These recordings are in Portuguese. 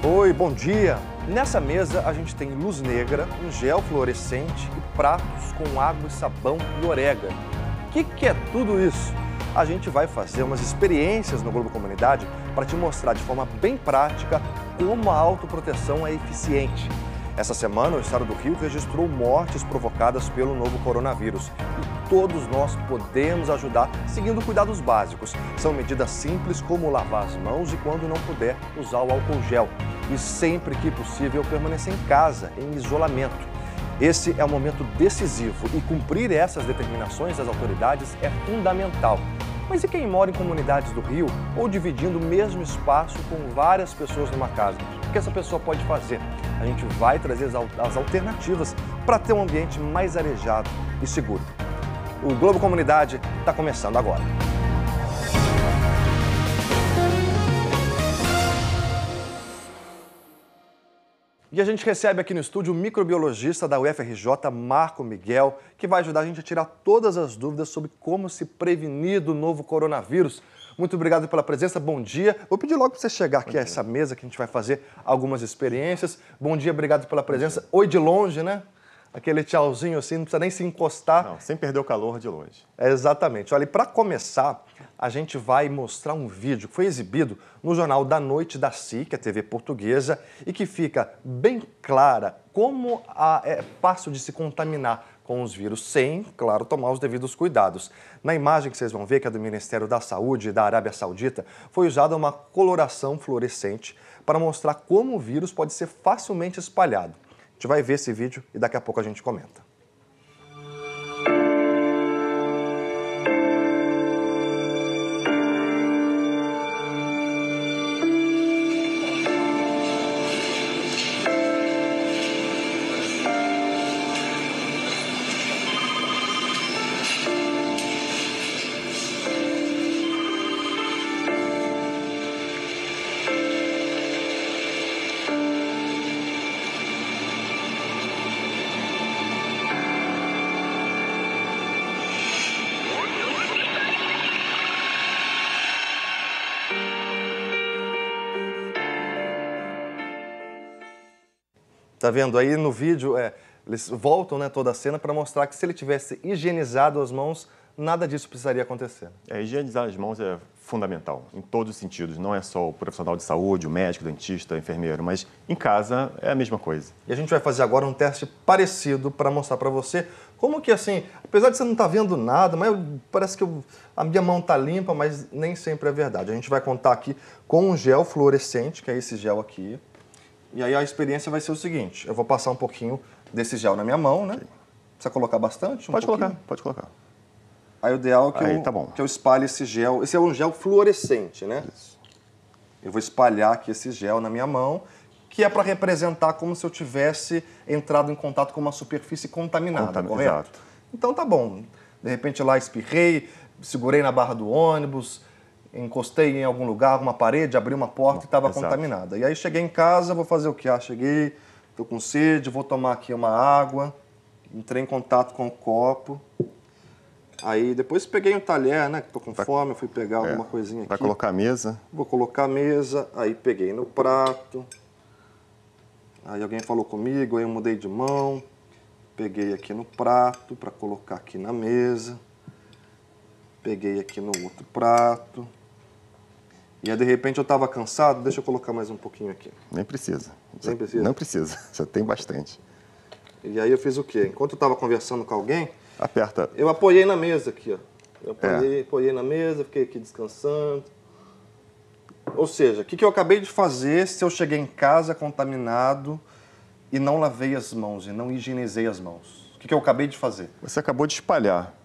Oi, bom dia! Nessa mesa a gente tem luz negra, um gel fluorescente e pratos com água e sabão e orégano. O que é tudo isso? A gente vai fazer umas experiências no Globo Comunidade para te mostrar de forma bem prática como a autoproteção é eficiente. Essa semana, o estado do Rio registrou mortes provocadas pelo novo coronavírus. E todos nós podemos ajudar seguindo cuidados básicos. São medidas simples como lavar as mãos e, quando não puder, usar o álcool gel. E sempre que possível, permanecer em casa, em isolamento. Esse é um momento decisivo e cumprir essas determinações das autoridades é fundamental. Mas e quem mora em comunidades do Rio ou dividindo o mesmo espaço com várias pessoas numa casa? O que essa pessoa pode fazer? A gente vai trazer as alternativas para ter um ambiente mais arejado e seguro. O Globo Comunidade está começando agora. E a gente recebe aqui no estúdio o microbiologista da UFRJ, Marco Miguel, que vai ajudar a gente a tirar todas as dúvidas sobre como se prevenir do novo coronavírus. Muito obrigado pela presença, bom dia. Vou pedir logo para você chegar aqui a essa mesa que a gente vai fazer algumas experiências. Bom dia, obrigado pela presença. Oi de longe, né? Aquele tchauzinho assim, não precisa nem se encostar. Não, sem perder o calor de longe. Exatamente. Olha, e para começar, a gente vai mostrar um vídeo que foi exibido no Jornal da Noite da SIC, a TV portuguesa, e que fica bem clara como é fácil de se contaminar com os vírus, sem, claro, tomar os devidos cuidados. Na imagem que vocês vão ver, que é do Ministério da Saúde da Arábia Saudita, foi usada uma coloração fluorescente para mostrar como o vírus pode ser facilmente espalhado. A gente vai ver esse vídeo e daqui a pouco a gente comenta. Tá vendo aí no vídeo, eles voltam, né, toda a cena para mostrar que se ele tivesse higienizado as mãos, nada disso precisaria acontecer. Higienizar as mãos é fundamental, em todos os sentidos. Não é só o profissional de saúde, o médico, o dentista, o enfermeiro, mas em casa é a mesma coisa. E a gente vai fazer agora um teste parecido para mostrar para você como que, assim, apesar de você não estar vendo nada, mas parece que a minha mão está limpa, mas nem sempre é verdade. A gente vai contar aqui com um gel fluorescente, que é esse gel aqui. E aí a experiência vai ser o seguinte, eu vou passar um pouquinho desse gel na minha mão, né? Precisa colocar bastante? Pode colocar. Aí o ideal é que eu espalhe esse gel. Esse é um gel fluorescente, né? Isso. Eu vou espalhar aqui esse gel na minha mão, que é para representar como se eu tivesse entrado em contato com uma superfície contaminada, correto? Exato. Então tá bom. De repente lá espirrei, segurei na barra do ônibus, encostei em algum lugar, uma parede, abri uma porta e estava contaminada. E aí cheguei em casa, vou fazer o quê? Cheguei, estou com sede, vou tomar aqui uma água, entrei em contato com o copo. Aí depois peguei um talher, né, que estou com fome, fui pegar alguma coisinha aqui. Vai colocar a mesa? Vou colocar a mesa, aí peguei no prato. Aí alguém falou comigo, aí eu mudei de mão. Peguei aqui no prato para colocar aqui na mesa. Peguei aqui no outro prato. E aí, de repente, eu estava cansado, deixa eu colocar mais um pouquinho aqui. Nem precisa. Nem precisa? Não precisa, já tem bastante. E aí eu fiz o quê? Enquanto eu estava conversando com alguém, aperta. Eu apoiei na mesa aqui, ó. Eu apoiei na mesa, fiquei aqui descansando. Ou seja, o que eu acabei de fazer se eu cheguei em casa contaminado e não lavei as mãos, e não higienizei as mãos? O que eu acabei de fazer? Você acabou de espalhar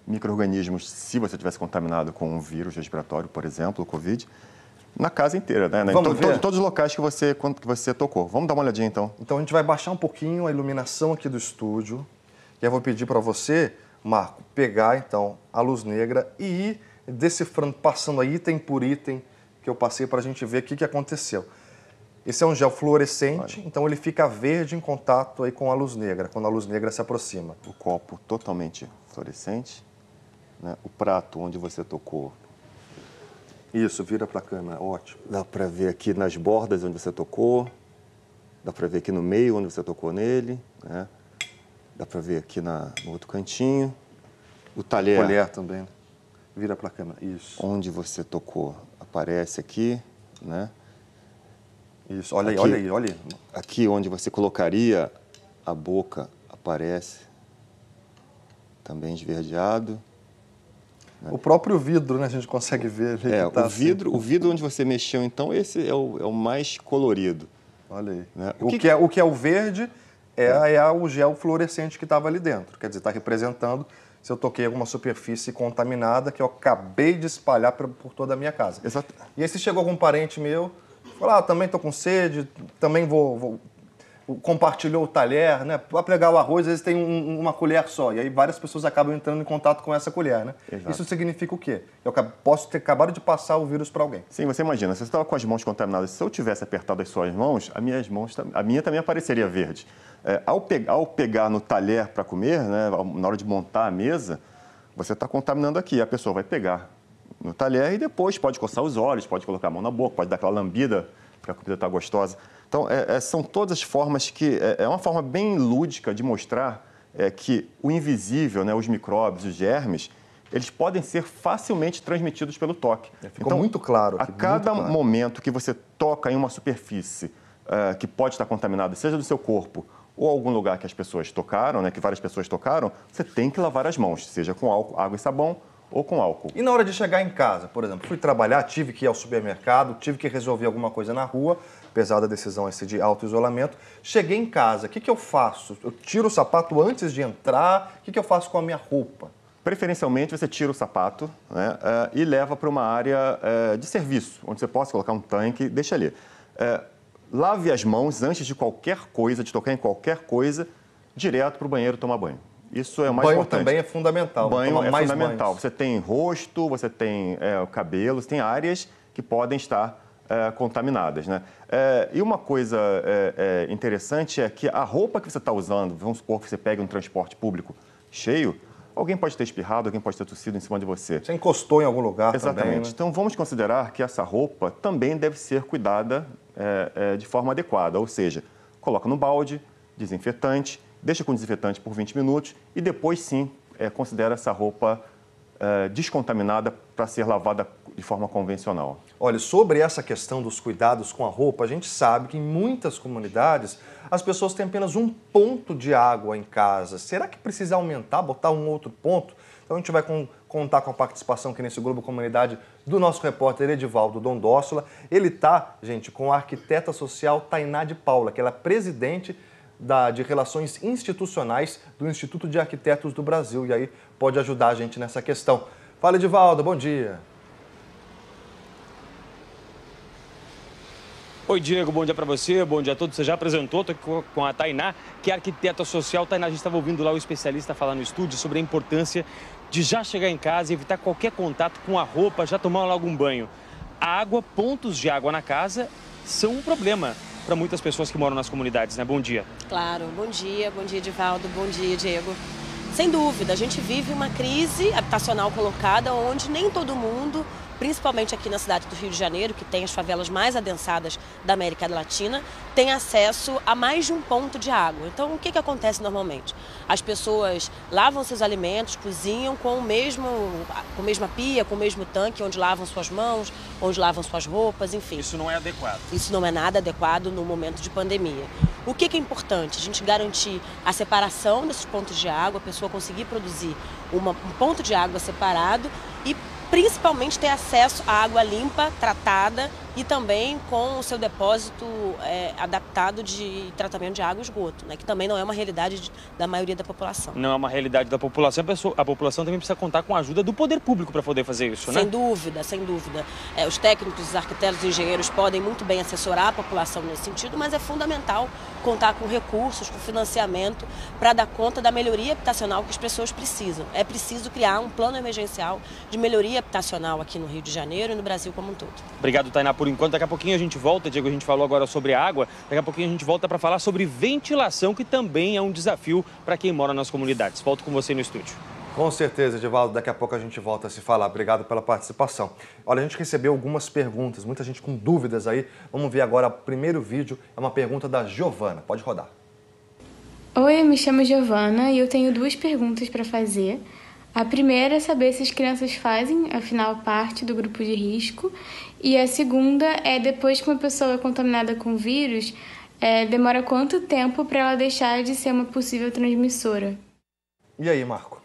micro-organismos, se você tivesse contaminado com um vírus respiratório, por exemplo, o Covid, na casa inteira, né? Em todos os locais que você tocou. Vamos dar uma olhadinha, então. Então, a gente vai baixar um pouquinho a iluminação aqui do estúdio. E eu vou pedir para você, Marco, pegar, então, a luz negra e ir decifrando, passando item por item que eu passei para a gente ver o que aconteceu. Esse é um gel fluorescente, então ele fica verde em contato aí com a luz negra, quando a luz negra se aproxima. O copo totalmente fluorescente, né? O prato onde você tocou Isso, vira para a câmera, ótimo. Dá para ver aqui nas bordas onde você tocou. Dá para ver aqui no meio onde você tocou nele, né? Dá para ver aqui no outro cantinho. O talher. Colher também. Vira para a câmera, isso. Onde você tocou aparece aqui, né? Isso, olha aqui, aí, olha aí, olha aí. Aqui onde você colocaria a boca aparece também esverdeado. O próprio vidro, né? A gente consegue ver. Tá o vidro onde você mexeu, então, esse é o mais colorido. Olha aí. Né? O que é o verde é o gel fluorescente que estava ali dentro. Quer dizer, está representando se eu toquei alguma superfície contaminada que eu acabei de espalhar por toda a minha casa. Exato. E aí se chegou algum parente meu, falou, também estou com sede, também vou compartilhou o talher, né? Para pegar o arroz, às vezes tem uma colher só. E aí várias pessoas acabam entrando em contato com essa colher, né? Exato. Isso significa o quê? Eu posso ter acabado de passar o vírus para alguém. Sim, você imagina, se você estava com as mãos contaminadas, se eu tivesse apertado as suas mãos, a minha também apareceria verde. Ao pegar no talher para comer, né, na hora de montar a mesa, você está contaminando aqui. A pessoa vai pegar no talher e depois pode coçar os olhos, pode colocar a mão na boca, pode dar aquela lambida, porque a comida está gostosa. Então, são todas as formas que... É uma forma bem lúdica de mostrar que o invisível, né, os micróbios, os germes, eles podem ser facilmente transmitidos pelo toque. Ficou muito claro aqui. A cada momento que você toca em uma superfície que pode estar contaminada, seja do seu corpo ou algum lugar que as pessoas tocaram, né, que várias pessoas tocaram, você tem que lavar as mãos, seja com álcool, água e sabão ou com álcool. E na hora de chegar em casa, por exemplo, fui trabalhar, tive que ir ao supermercado, tive que resolver alguma coisa na rua, apesar da decisão esse de auto-isolamento. Cheguei em casa, o que eu faço? Eu tiro o sapato antes de entrar? O que eu faço com a minha roupa? Preferencialmente, você tira o sapato, né, e leva para uma área de serviço, onde você possa colocar um tanque e deixa ali. Lave as mãos antes de qualquer coisa, de tocar em qualquer coisa, direto para o banheiro tomar banho. Isso é o mais importante. Banho também é fundamental. Banho é fundamental. Você tem rosto, você tem o cabelo, você tem áreas que podem estar contaminadas, né? E uma coisa interessante é que a roupa que você está usando, vamos supor que você pegue um transporte público cheio, alguém pode ter espirrado, alguém pode ter tossido em cima de você. Você encostou em algum lugar. Exatamente. Também, né? Então, vamos considerar que essa roupa também deve ser cuidada de forma adequada, ou seja, coloca no balde, desinfetante, deixa com desinfetante por 20 minutos e depois, sim, considera essa roupa descontaminada para ser lavada de forma convencional. Olha, sobre essa questão dos cuidados com a roupa, a gente sabe que em muitas comunidades as pessoas têm apenas um ponto de água em casa. Será que precisa aumentar, botar um outro ponto? Então a gente vai contar com a participação aqui nesse Globo Comunidade do nosso repórter Edivaldo Dondossola. Ele está, gente, com a arquiteta social Tainá de Paula, que ela é presidente de Relações Institucionais do Instituto de Arquitetos do Brasil. E aí pode ajudar a gente nessa questão. Fala, Edivaldo, bom dia. Oi, Diego, bom dia para você, bom dia a todos. Você já apresentou, estou aqui com a Tainá, que é arquiteta social. Tainá, a gente estava ouvindo lá o especialista falar no estúdio sobre a importância de já chegar em casa e evitar qualquer contato com a roupa, já tomar logo um banho. A água, pontos de água na casa são um problema para muitas pessoas que moram nas comunidades, né? Bom dia. Claro, bom dia, Edivaldo, bom dia, Diego. Sem dúvida, a gente vive uma crise habitacional colocada onde nem todo mundo, principalmente aqui na cidade do Rio de Janeiro, que tem as favelas mais adensadas da América Latina, tem acesso a mais de um ponto de água. Então, o que acontece normalmente? As pessoas lavam seus alimentos, cozinham com a mesma pia, com o mesmo tanque, onde lavam suas mãos, onde lavam suas roupas, enfim. Isso não é adequado. Isso não é nada adequado no momento de pandemia. O que é importante? A gente garantir a separação desses pontos de água, a pessoa conseguir produzir um ponto de água separado e principalmente ter acesso à água limpa, tratada e também com o seu depósito adaptado de tratamento de água e esgoto, né? Que também não é uma realidade da maioria da população. Não é uma realidade da população, a população também precisa contar com a ajuda do poder público para poder fazer isso, né? Sem dúvida, sem dúvida. Os técnicos, os arquitetos e engenheiros podem muito bem assessorar a população nesse sentido, mas é fundamental contar com recursos, com financiamento para dar conta da melhoria habitacional que as pessoas precisam. É preciso criar um plano emergencial de melhoria habitacional aqui no Rio de Janeiro e no Brasil como um todo. Obrigado, Tainá, por enquanto. Daqui a pouquinho a gente volta, Diego, a gente falou agora sobre a água, daqui a pouquinho a gente volta para falar sobre ventilação, que também é um desafio para quem mora nas comunidades. Volto com você no estúdio. Com certeza, Edivaldo. Daqui a pouco a gente volta a se falar. Obrigado pela participação. Olha, a gente recebeu algumas perguntas, muita gente com dúvidas aí. Vamos ver agora o primeiro vídeo. É uma pergunta da Giovana. Pode rodar. Oi, eu me chamo Giovana e eu tenho 2 perguntas para fazer. A primeira é saber se as crianças fazem, afinal, parte do grupo de risco. E a segunda é, depois que uma pessoa é contaminada com vírus, demora quanto tempo para ela deixar de ser uma possível transmissora? E aí, Marco?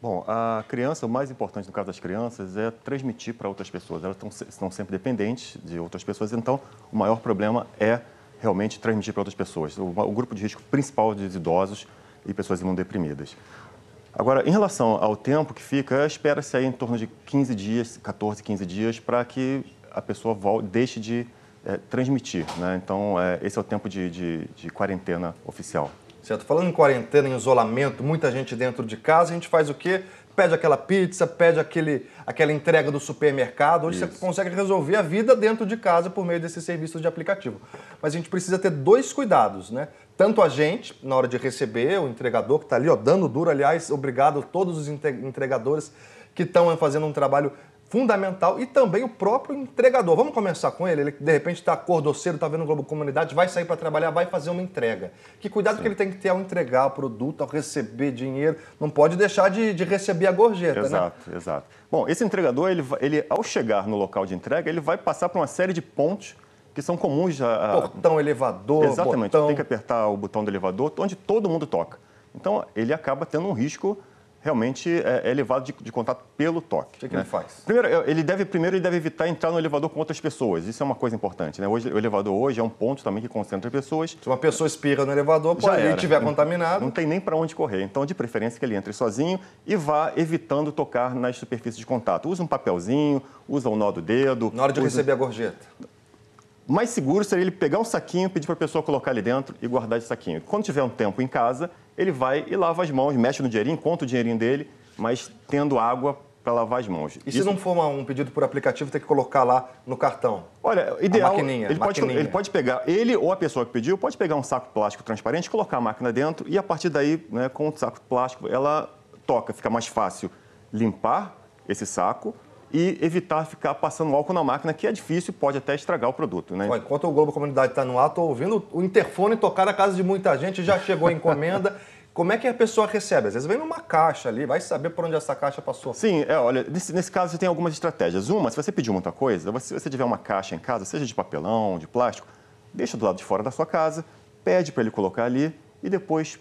Bom, a criança, o mais importante no caso das crianças é transmitir para outras pessoas. Elas estão sempre dependentes de outras pessoas, então o maior problema é realmente transmitir para outras pessoas. O grupo de risco principal é dos idosos e pessoas imunodeprimidas. Agora, em relação ao tempo que fica, espera-se aí em torno de 15 dias, 14, 15 dias, para que a pessoa deixe de transmitir, né? Então, esse é o tempo de quarentena oficial. Certo. Falando em quarentena, em isolamento, muita gente dentro de casa, a gente faz o quê? Pede aquela pizza, pede aquela entrega do supermercado, onde você consegue resolver a vida dentro de casa por meio desses serviços de aplicativo. Mas a gente precisa ter 2 cuidados, né? Tanto a gente, na hora de receber, o entregador que está ali, ó, dando duro, aliás, obrigado a todos os entregadores que estão fazendo um trabalho fundamental, e também o próprio entregador. Vamos começar com ele? Ele, de repente, está acordoceiro, está vendo o Globo Comunidade, vai sair para trabalhar, vai fazer uma entrega. Que cuidado que ele tem que ter ao entregar o produto, ao receber dinheiro. Não pode deixar de receber a gorjeta, exato, né? Exato. Bom, esse entregador, ele, ao chegar no local de entrega, ele vai passar por uma série de pontos que são comuns Portão, elevador, exatamente, botão. Tem que apertar o botão do elevador, onde todo mundo toca. Então, ele acaba tendo um risco realmente elevado de contato pelo toque. O que ele faz? Primeiro, ele deve evitar entrar no elevador com outras pessoas. Isso é uma coisa importante, né? Hoje, o elevador hoje é um ponto também que concentra pessoas. Se uma pessoa espirra no elevador, se ele estiver contaminado... Não tem nem para onde correr. Então, de preferência, que ele entre sozinho e vá evitando tocar nas superfícies de contato. Usa um papelzinho, usa o nó do dedo. Na hora de receber a gorjeta. Mais seguro seria ele pegar um saquinho, pedir para a pessoa colocar ali dentro e guardar esse saquinho. Quando tiver um tempo em casa, ele vai e lava as mãos, mexe no dinheirinho, conta o dinheirinho dele, mas tendo água para lavar as mãos. E se não for um pedido por aplicativo, tem que colocar lá no cartão? Olha, ideal, maquininha. Ele pode pegar, ele ou a pessoa que pediu, pode pegar um saco plástico transparente, colocar a máquina dentro e a partir daí, né, com o saco plástico, ela toca. Fica mais fácil limpar esse saco e evitar ficar passando álcool na máquina, que é difícil e pode até estragar o produto, né? Enquanto o Globo Comunidade está no ar, estou ouvindo o interfone tocar na casa de muita gente, já chegou a encomenda. Como é que a pessoa recebe? Às vezes vem numa caixa ali, vai saber por onde essa caixa passou. Sim, olha, nesse caso você tem algumas estratégias. Uma, se você pediu muita coisa, se você tiver uma caixa em casa, seja de papelão, de plástico, deixa do lado de fora da sua casa, pede para ele colocar ali e depois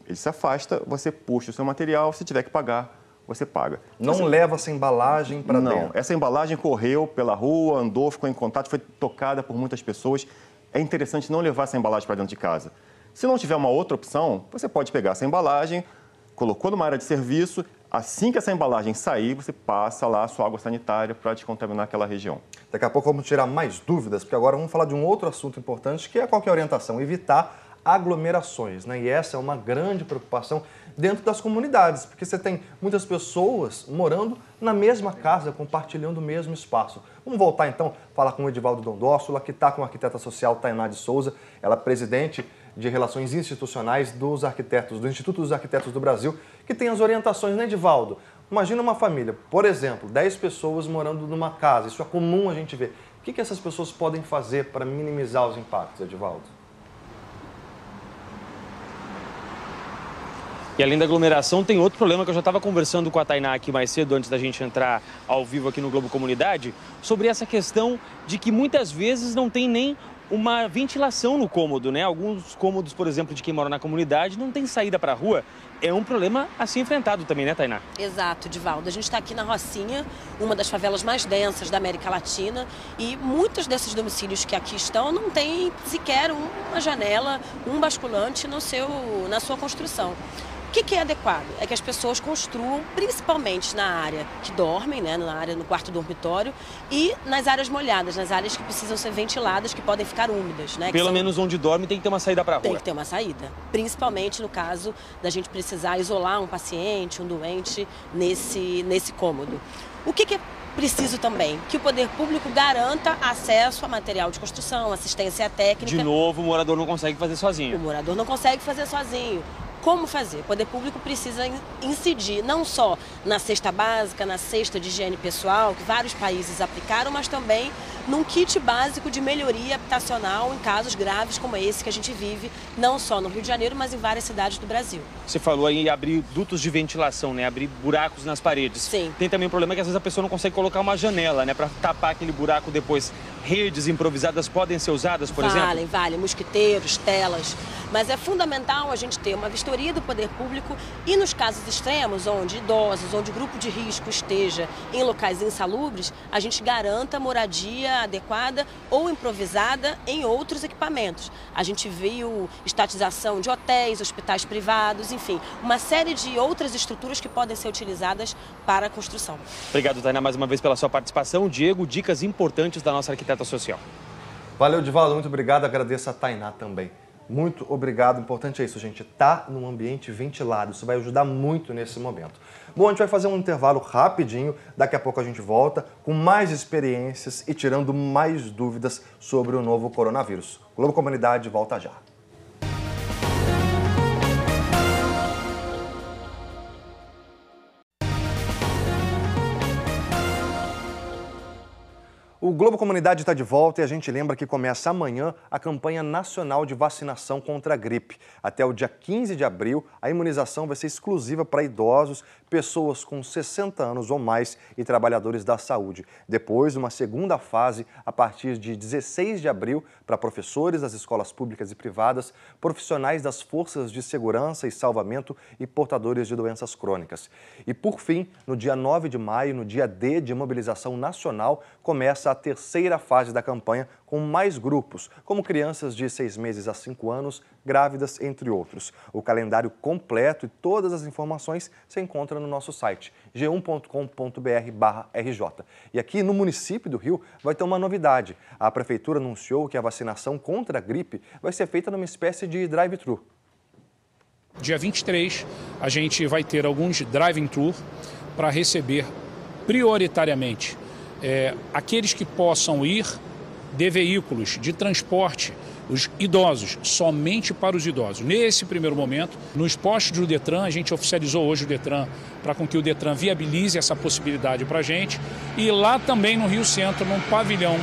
ele se afasta, você puxa o seu material, se tiver que pagar, você paga. Não leva essa embalagem para dentro? Não, essa embalagem correu pela rua, andou, ficou em contato, foi tocada por muitas pessoas. É interessante não levar essa embalagem para dentro de casa. Se não tiver uma outra opção, você pode pegar essa embalagem, colocou numa área de serviço, assim que essa embalagem sair, você passa lá a sua água sanitária para descontaminar aquela região. Daqui a pouco vamos tirar mais dúvidas, porque agora vamos falar de um outro assunto importante, que é qual que é a orientação? Evitar aglomerações, né? E essa é uma grande preocupação dentro das comunidades, porque você tem muitas pessoas morando na mesma casa, compartilhando o mesmo espaço. Vamos voltar então a falar com o Edivaldo Dondóssula, que está com a arquiteta social Tainá de Souza, ela é presidente de Relações Institucionais dos Arquitetos, do Instituto dos Arquitetos do Brasil, que tem as orientações, né, Edivaldo? Imagina uma família, por exemplo, 10 pessoas morando numa casa, isso é comum a gente ver. O que essas pessoas podem fazer para minimizar os impactos, Edivaldo? E além da aglomeração, tem outro problema que eu já estava conversando com a Tainá aqui mais cedo, antes da gente entrar ao vivo aqui no Globo Comunidade, sobre essa questão de que muitas vezes não tem nem uma ventilação no cômodo, né? Alguns cômodos, por exemplo, de quem mora na comunidade, não tem saída para a rua. É um problema a ser enfrentado também, né, Tainá? Exato, Edivaldo. A gente está aqui na Rocinha, uma das favelas mais densas da América Latina, e muitos desses domicílios que aqui estão não tem sequer uma janela, um basculante na sua construção. O que é adequado? É que as pessoas construam, principalmente na área que dormem, né, no quarto dormitório, e nas áreas molhadas, nas áreas que precisam ser ventiladas, que podem ficar úmidas, né? Pelo menos onde dorme tem que ter uma saída para a rua. Tem que ter uma saída, principalmente no caso da gente precisar isolar um paciente, um doente nesse cômodo. O que é preciso também? Que o poder público garanta acesso a material de construção, assistência técnica. De novo, o morador não consegue fazer sozinho. O morador não consegue fazer sozinho. como fazer. O poder público precisa incidir não só na cesta básica, na cesta de higiene pessoal, que vários países aplicaram, mas também num kit básico de melhoria habitacional em casos graves como esse que a gente vive, não só no Rio de Janeiro, mas em várias cidades do Brasil. Você falou aí em abrir dutos de ventilação, né? Abrir buracos nas paredes. Sim. Tem também o problema que às vezes a pessoa não consegue colocar uma janela, né? Para tapar aquele buraco depois. Redes improvisadas podem ser usadas, por exemplo? Vale, mosquiteiros, telas. Mas é fundamental a gente ter uma vistoria do poder público e nos casos extremos, onde idosos, onde o grupo de risco esteja em locais insalubres, a gente garanta moradia adequada ou improvisada em outros equipamentos. A gente viu estatização de hotéis, hospitais privados, enfim, uma série de outras estruturas que podem ser utilizadas para a construção. Obrigado, Tainá, mais uma vez pela sua participação. Diego, dicas importantes da nossa arquiteta social. Valeu, Divaldo, muito obrigado. Agradeço a Tainá também. Muito obrigado. O importante é isso, gente, tá num ambiente ventilado. Isso vai ajudar muito nesse momento. Bom, a gente vai fazer um intervalo rapidinho. Daqui a pouco a gente volta com mais experiências e tirando mais dúvidas sobre o novo coronavírus. Globo Comunidade volta já. O Globo Comunidade está de volta e a gente lembra que começa amanhã a campanha nacional de vacinação contra a gripe. Até o dia 15 de abril, a imunização vai ser exclusiva para idosos, pessoas com 60 anos ou mais e trabalhadores da saúde. Depois, uma segunda fase a partir de 16 de abril para professores das escolas públicas e privadas, profissionais das forças de segurança e salvamento e portadores de doenças crônicas. E, por fim, no dia 9 de maio, no dia D de mobilização nacional, começa a terceira fase da campanha com mais grupos, como crianças de 6 meses a 5 anos, grávidas, entre outros. O calendário completo e todas as informações se encontram no nosso site, g1.com.br/RJ. E aqui no município do Rio vai ter uma novidade. A prefeitura anunciou que a vacinação contra a gripe vai ser feita numa espécie de drive-thru. Dia 23, a gente vai ter alguns drive-thru para receber prioritariamente aqueles que possam ir de veículos de transporte, os idosos, somente para os idosos. Nesse primeiro momento, nos postos do Detran, a gente oficializou hoje o Detran para com que o Detran viabilize essa possibilidade para a gente. E lá também no Rio Centro, no pavilhão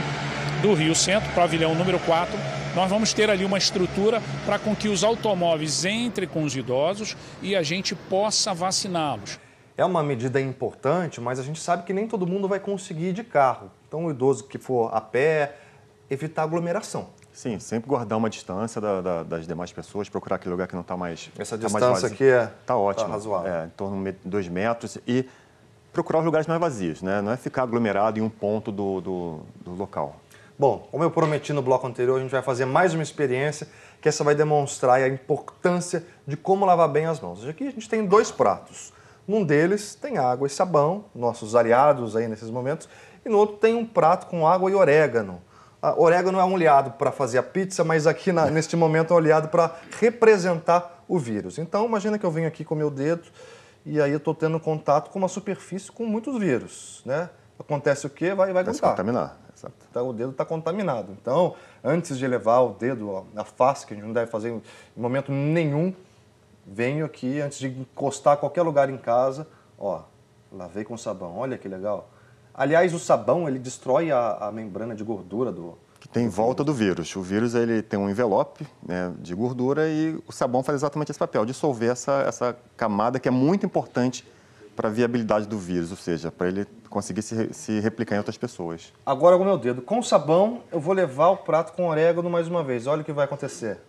do Rio Centro, pavilhão número 4, nós vamos ter ali uma estrutura para com que os automóveis entrem com os idosos e a gente possa vaciná-los. É uma medida importante, mas a gente sabe que nem todo mundo vai conseguir ir de carro. Então, o idoso que for a pé, evitar aglomeração. Sim, sempre guardar uma distância das demais pessoas, procurar aquele lugar que não está mais... Essa distância aqui tá ótimo, tá razoável. Em torno de 2 metros e procurar os lugares mais vazios, né? Não é ficar aglomerado em um ponto do local. Bom, como eu prometi no bloco anterior, a gente vai fazer mais uma experiência que essa vai demonstrar a importância de como lavar bem as mãos. Aqui a gente tem 2 pratos. Num deles tem água e sabão, nossos aliados aí nesses momentos, e no outro tem um prato com água e orégano. Orégano é um aliado para fazer a pizza, mas aqui neste momento é um aliado para representar o vírus. Então, imagina que eu venho aqui com o meu dedo e aí eu estou tendo contato com uma superfície com muitos vírus, né? Acontece o quê? Vai se grudar. Contaminar. Exato. Então, o dedo está contaminado. Então, antes de levar o dedo na face, que a gente não deve fazer em momento nenhum, venho aqui, antes de encostar a qualquer lugar em casa, ó, lavei com sabão, olha que legal. Aliás, o sabão, ele destrói a membrana de gordura que tem em volta do vírus. O vírus, ele tem um envelope, né, de gordura e o sabão faz exatamente esse papel, dissolver essa camada que é muito importante para a viabilidade do vírus, ou seja, para ele conseguir se replicar em outras pessoas. Agora, com o meu dedo, com sabão, eu vou levar o prato com orégano mais uma vez. Olha o que vai acontecer.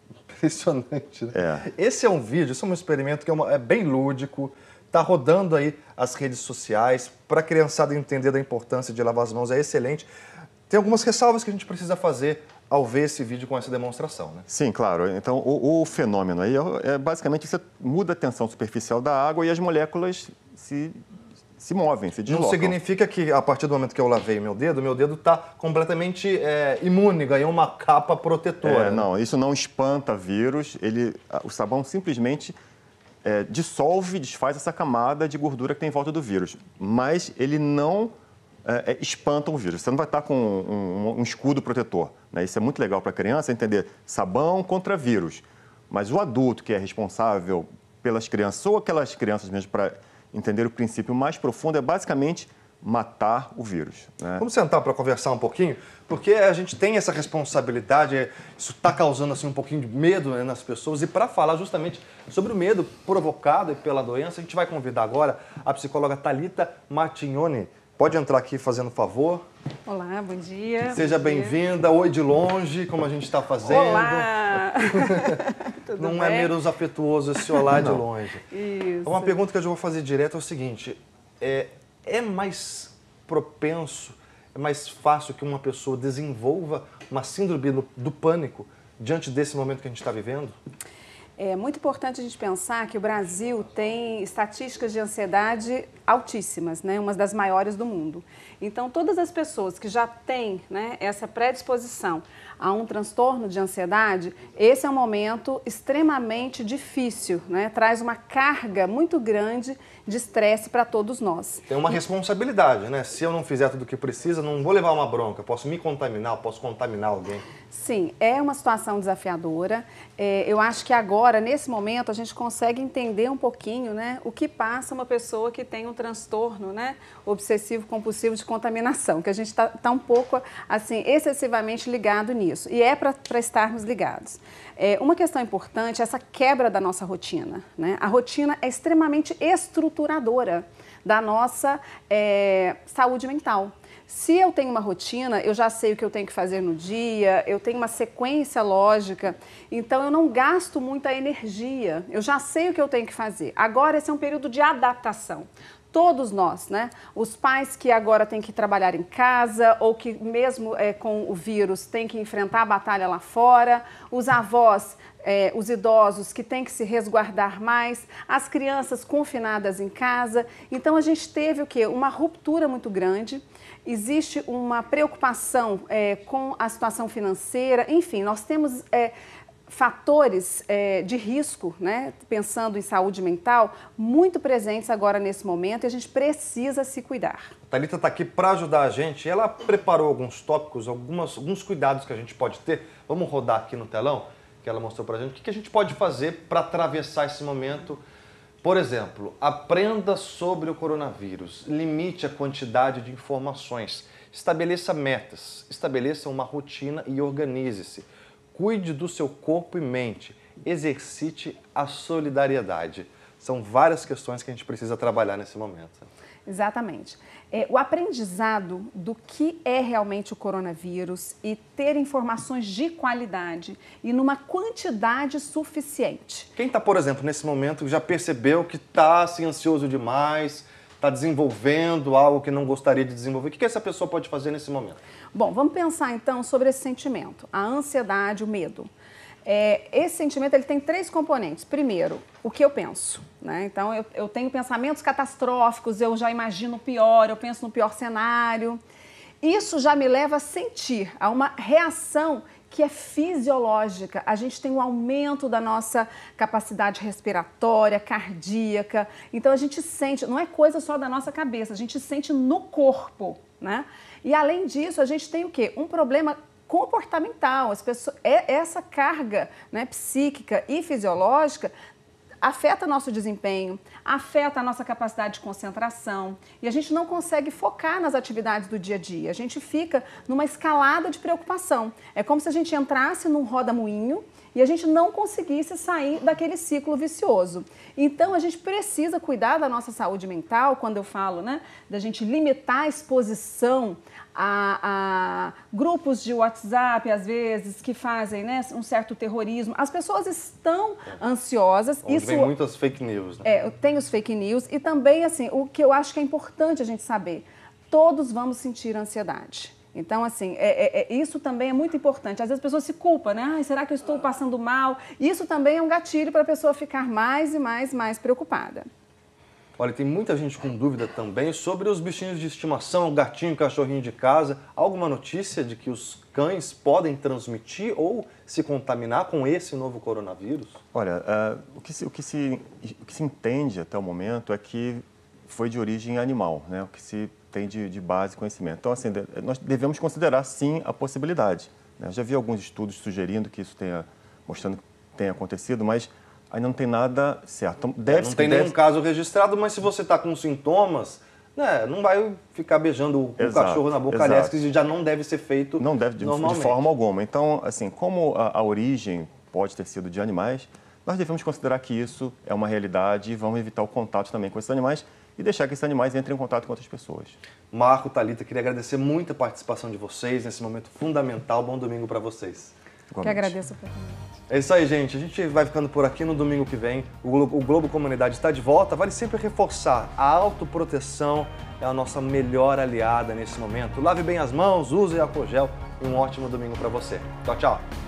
Impressionante, né? Esse é um vídeo, esse é um experimento que é bem lúdico, está rodando aí as redes sociais, para a criançada entender da importância de lavar as mãos, é excelente. Tem algumas ressalvas que a gente precisa fazer ao ver esse vídeo com essa demonstração, né? Sim, claro. Então, o fenômeno aí basicamente você muda a tensão superficial da água e as moléculas se movem, se deslocam. Não significa que, a partir do momento que eu lavei meu dedo está completamente imune, ganhou uma capa protetora. Não, isso não espanta vírus, o sabão simplesmente dissolve, desfaz essa camada de gordura que tem em volta do vírus, mas ele não espanta o vírus. Você não vai estar com um escudo protetor, né? Isso é muito legal para a criança entender sabão contra vírus. Mas o adulto que é responsável pelas crianças, ou aquelas crianças mesmo, para entender o princípio mais profundo, é basicamente matar o vírus, né? Vamos sentar para conversar um pouquinho, porque a gente tem essa responsabilidade, isso está causando assim, um pouquinho de medo, né, nas pessoas. E para falar justamente sobre o medo provocado pela doença, a gente vai convidar agora a psicóloga Thalita Martignoni. Pode entrar aqui fazendo favor. Olá, bom dia. Seja bem-vinda. Oi de longe, como a gente está fazendo. Olá! Tudo Não bem? é menos afetuoso esse olá de longe. Isso. Uma pergunta que eu já vou fazer direto é o seguinte: é mais propenso, é mais fácil que uma pessoa desenvolva uma síndrome do pânico diante desse momento que a gente está vivendo? É muito importante a gente pensar que o Brasil tem estatísticas de ansiedade altíssimas, né? Umas das maiores do mundo. Então, todas as pessoas que já têm, né, essa predisposição a um transtorno de ansiedade, esse é um momento extremamente difícil, né? Traz uma carga muito grande de estresse para todos nós. Tem uma responsabilidade, né? Se eu não fizer tudo o que precisa, não vou levar uma bronca, posso me contaminar, posso contaminar alguém. Sim, é uma situação desafiadora. Eu acho que agora, nesse momento, a gente consegue entender um pouquinho, né, o que passa uma pessoa que tem um transtorno, né, obsessivo-compulsivo de contaminação, que a gente está um pouco, assim, excessivamente ligado nisso. E é para estarmos ligados. Uma questão importante é essa quebra da nossa rotina, né? A rotina é extremamente estruturadora da nossa saúde mental. Se eu tenho uma rotina, eu já sei o que eu tenho que fazer no dia, eu tenho uma sequência lógica, então eu não gasto muita energia, eu já sei o que eu tenho que fazer. Agora, esse é um período de adaptação. Todos nós, né? Os pais que agora têm que trabalhar em casa ou que mesmo com o vírus têm que enfrentar a batalha lá fora, os avós, os idosos que têm que se resguardar mais, as crianças confinadas em casa. Então a gente teve o quê? Uma ruptura muito grande. Existe uma preocupação com a situação financeira, enfim, nós temos fatores de risco, né, pensando em saúde mental, muito presentes agora nesse momento e a gente precisa se cuidar. A Thalita está aqui para ajudar a gente. Ela preparou alguns tópicos, alguns cuidados que a gente pode ter. Vamos rodar aqui no telão, que ela mostrou para a gente. O que a gente pode fazer para atravessar esse momento? Por exemplo, aprenda sobre o coronavírus, limite a quantidade de informações, estabeleça metas, estabeleça uma rotina e organize-se. Cuide do seu corpo e mente, exercite a solidariedade. São várias questões que a gente precisa trabalhar nesse momento. Exatamente. O aprendizado do que é realmente o coronavírus e ter informações de qualidade e numa quantidade suficiente. Quem está, por exemplo, nesse momento já percebeu que está assim, ansioso demais, está desenvolvendo algo que não gostaria de desenvolver, o que essa pessoa pode fazer nesse momento? Bom, vamos pensar então sobre esse sentimento, a ansiedade, o medo. Esse sentimento ele tem 3 componentes. Primeiro, o que eu penso, né? Então, eu tenho pensamentos catastróficos, eu já imagino o pior, eu penso no pior cenário. Isso já me leva a sentir, a uma reação que é fisiológica. A gente tem um aumento da nossa capacidade respiratória, cardíaca. Então, a gente sente, não é coisa só da nossa cabeça, a gente sente no corpo, né? E, além disso, a gente tem o quê? Um problema comportamental. As pessoas, essa carga, né, psíquica e fisiológica afeta nosso desempenho, afeta a nossa capacidade de concentração e a gente não consegue focar nas atividades do dia a dia. A gente fica numa escalada de preocupação. É como se a gente entrasse num roda-moinho e a gente não conseguisse sair daquele ciclo vicioso. Então, a gente precisa cuidar da nossa saúde mental, quando eu falo, né, da gente limitar a exposição a grupos de WhatsApp, às vezes, que fazem, né, um certo terrorismo. As pessoas estão ansiosas. Onde tem muitas fake news, né? Tem os fake news e também, assim, o que eu acho que é importante a gente saber, todos vamos sentir ansiedade. Então, assim, isso também é muito importante. Às vezes a pessoa se culpa, né? Ai, será que eu estou passando mal? Isso também é um gatilho para a pessoa ficar mais e mais preocupada. Olha, tem muita gente com dúvida também sobre os bichinhos de estimação, gatinho, cachorrinho de casa. Há alguma notícia de que os cães podem transmitir ou se contaminar com esse novo coronavírus? Olha, o que se entende até o momento é que foi de origem animal, né? O que se tem de base conhecimento. Então, assim, nós devemos considerar, sim, a possibilidade, né? Eu já vi alguns estudos sugerindo que isso tenha, mostrando tenha acontecido, mas ainda não tem nada certo. Então, não tem nenhum caso registrado, mas se você está com sintomas, né, não vai ficar beijando o cachorro na boca, aliás, que já não deve ser feito Não deve de forma alguma. Então, assim, como a origem pode ter sido de animais, nós devemos considerar que isso é uma realidade e vamos evitar o contato também com esses animais e deixar que esses animais entrem em contato com outras pessoas. Marco, Thalita, queria agradecer muito a participação de vocês nesse momento fundamental. Bom domingo para vocês. Que agradeço a oportunidade. É isso aí, gente. A gente vai ficando por aqui no domingo que vem. O Globo Comunidade está de volta. Vale sempre reforçar, a autoproteção é a nossa melhor aliada nesse momento. Lave bem as mãos, use álcool gel e um ótimo domingo para você. Tchau, tchau.